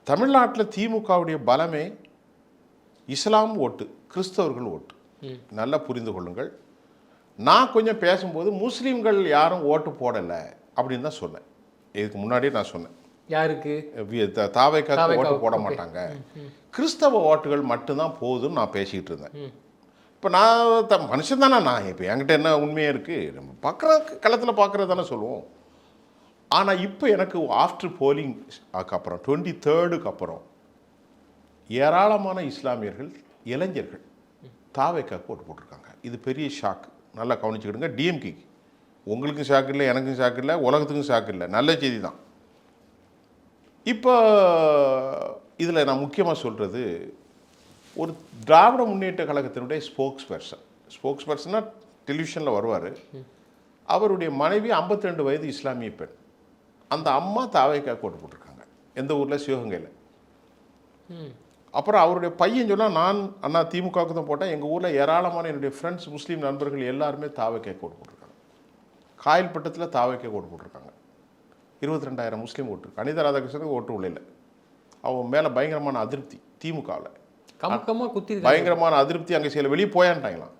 தமிழ்நாட்டில் திமுகவுடைய பலமே இஸ்லாம் ஓட்டு, கிறிஸ்தவர்கள் ஓட்டு. நல்லா புரிந்து கொள்ளுங்கள். நான் கொஞ்சம் பேசும்போது முஸ்லீம்கள் யாரும் ஓட்டு போடலை அப்படின்னு தான் சொன்னேன். இதுக்கு முன்னாடியே நான் சொன்னேன். யாருக்கு? தாவேக்காவுக்கு ஓட்டு போட மாட்டாங்க, கிறிஸ்தவ ஓட்டுகள் மட்டும்தான் போகுதுன்னு நான் பேசிக்கிட்டு இருந்தேன். இப்போ நான் மனுஷன் தானே, நான் இப்போ என்கிட்ட என்ன உண்மையாக இருக்குது, நம்ம பார்க்குற களத்தில் பார்க்குறது தானே சொல்லுவோம். ஆனால் இப்போ எனக்கு ஆஃப்டர் போலிங் அப்புறம் 23rd அப்புறம் ஏராளமான இஸ்லாமியர்கள் இளைஞர்கள் தாவேக்காவுக்கு ஓட்டு போட்டிருக்காங்க. இது பெரிய ஷாக்கு. நல்லா கவனிச்சுக்கிடுங்க. டிஎம்கேக்கு உங்களுக்கும் ஷாக்கு இல்லை, எனக்கும் ஷாக்கு இல்லை, உலகத்துக்கும் ஷாக்கு இல்லை. நல்ல செய்தி தான். இப்போ இதில் நான் முக்கியமாக சொல்கிறது, ஒரு திராவிட முன்னேற்ற கழகத்தினுடைய ஸ்போக்ஸ் பர்சனாக டெலிவிஷனில் வருவார். அவருடைய மனைவி 52 வயது இஸ்லாமிய பெண். அந்த அம்மா தாவேக்காவுக்கு ஓட்டு போட்டிருக்காங்க. எந்த ஊரில்? சிவகங்கையில். அப்புறம் அவருடைய பையன் சொன்னால், நான் அண்ணா திமுகவுக்கு தான் போட்டேன், எங்கள் ஊரில் ஏராளமான என்னுடைய ஃப்ரெண்ட்ஸ் முஸ்லீம் நண்பர்கள் எல்லாருமே தாவேக்காவுக்கு ஓட்டு போட்டிருக்காங்க. காயல்பட்டத்தில் தாவேக்காவுக்கு ஓட்டு போட்டிருக்காங்க. 22,000 முஸ்லீம் ஓட்டு. அனிதா ராதாகிருஷ்ணனுக்கு ஓட்டு உள்ள. அவங்க மேலே பயங்கரமான அதிருப்தி திமுகவில். பயங்கரமான அதிருப்தி. அங்கே சில வெளியே போயான்ட்டாங்களாம்.